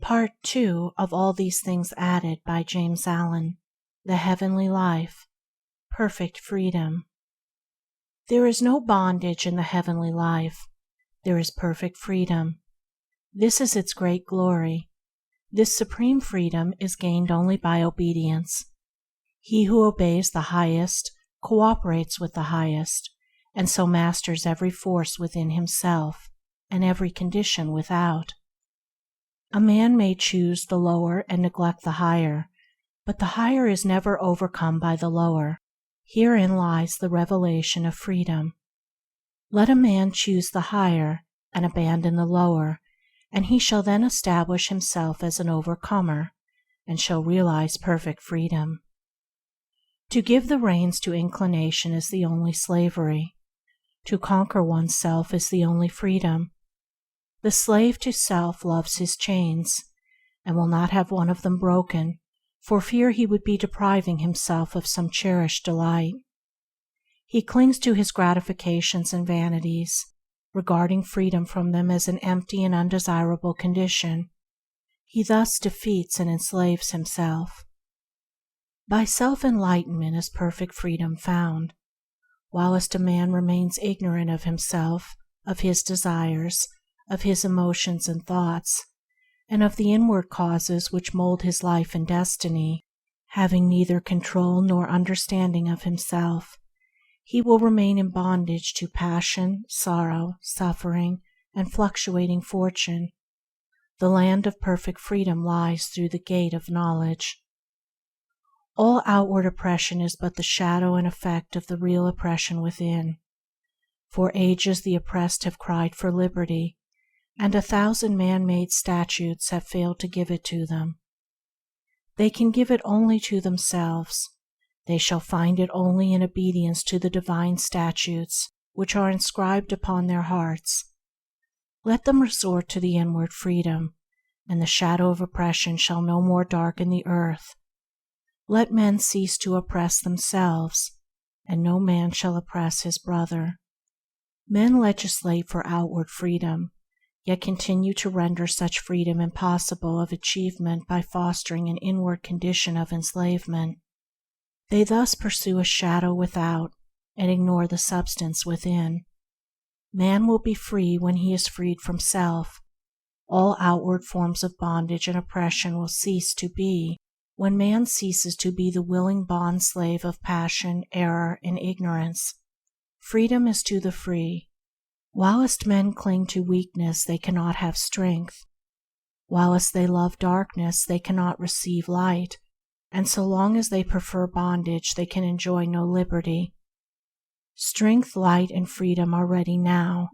Part 2 of All These Things Added by James Allen. The Heavenly Life. Perfect Freedom. There is no bondage in the heavenly life. There is perfect freedom. This is its great glory. This supreme freedom is gained only by obedience. He who obeys the highest cooperates with the highest, and so masters every force within himself and every condition without. A man may choose the lower and neglect the higher, but the higher is never overcome by the lower. Herein lies the revelation of freedom. Let a man choose the higher and abandon the lower, and he shall then establish himself as an overcomer, and shall realize perfect freedom. To give the reins to inclination is the only slavery. To conquer oneself is the only freedom. The slave to self loves his chains, and will not have one of them broken, for fear he would be depriving himself of some cherished delight. He clings to his gratifications and vanities, regarding freedom from them as an empty and undesirable condition. He thus defeats and enslaves himself. By self-enlightenment is perfect freedom found. Whilst a man remains ignorant of himself, of his desires, of his emotions and thoughts, and of the inward causes which mold his life and destiny, having neither control nor understanding of himself, he will remain in bondage to passion, sorrow, suffering, and fluctuating fortune. The land of perfect freedom lies through the gate of knowledge. All outward oppression is but the shadow and effect of the real oppression within. For ages the oppressed have cried for liberty, and 1,000 man-made statutes have failed to give it to them. They can give it only to themselves. They shall find it only in obedience to the divine statutes which are inscribed upon their hearts. Let them resort to the inward freedom, and the shadow of oppression shall no more darken the earth. Let men cease to oppress themselves, and no man shall oppress his brother. Men legislate for outward freedom, yet continue to render such freedom impossible of achievement by fostering an inward condition of enslavement. They thus pursue a shadow without and ignore the substance within. Man will be free when he is freed from self. All outward forms of bondage and oppression will cease to be when man ceases to be the willing bond-slave of passion, error, and ignorance. Freedom is to the free. Whilst men cling to weakness, they cannot have strength. Whilst they love darkness, they cannot receive light, and so long as they prefer bondage, they can enjoy no liberty. Strength, light, and freedom are ready now,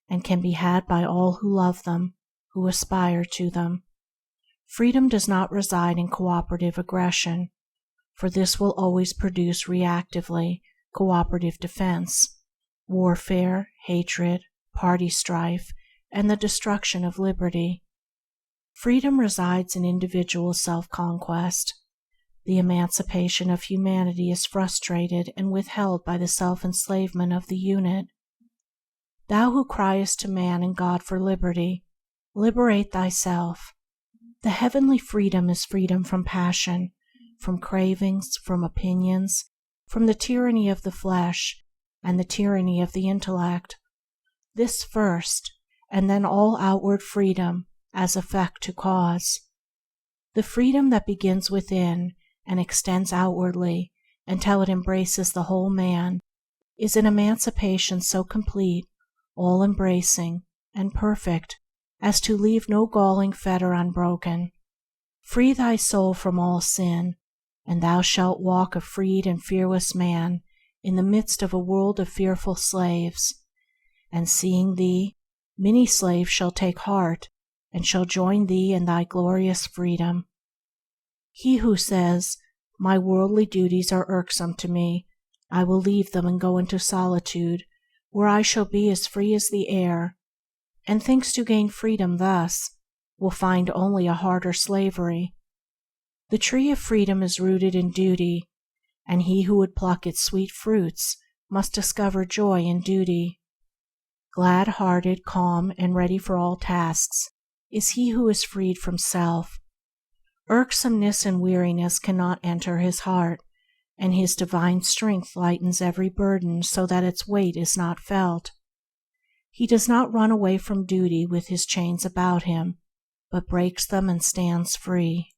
and can be had by all who love them, who aspire to them. Freedom does not reside in cooperative aggression, for this will always produce reactively cooperative defense, warfare, hatred, party strife, and the destruction of liberty. Freedom resides in individual self-conquest. The emancipation of humanity is frustrated and withheld by the self-enslavement of the unit. Thou who criest to man and God for liberty, liberate thyself. The heavenly freedom is freedom from passion, from cravings, from opinions, from the tyranny of the flesh, and the tyranny of the intellect. This first, and then all outward freedom as effect to cause. The freedom that begins within and extends outwardly until it embraces the whole man is an emancipation so complete, all-embracing, and perfect as to leave no galling fetter unbroken. Free thy soul from all sin, and thou shalt walk a freed and fearless man in the midst of a world of fearful slaves, and seeing thee, many slaves shall take heart and shall join thee in thy glorious freedom. He who says, "My worldly duties are irksome to me, I will leave them and go into solitude, where I shall be as free as the air," and thinks to gain freedom thus, will find only a harder slavery. The tree of freedom is rooted in duty, and he who would pluck its sweet fruits must discover joy in duty. Glad-hearted, calm, and ready for all tasks is he who is freed from self. Irksomeness and weariness cannot enter his heart, and his divine strength lightens every burden so that its weight is not felt. He does not run away from duty with his chains about him, but breaks them and stands free.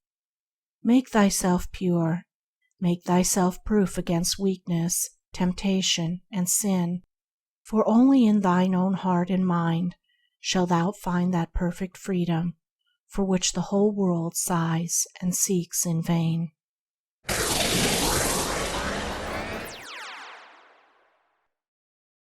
Make thyself pure. Make thyself proof against weakness, temptation, and sin, for only in thine own heart and mind shalt thou find that perfect freedom for which the whole world sighs and seeks in vain.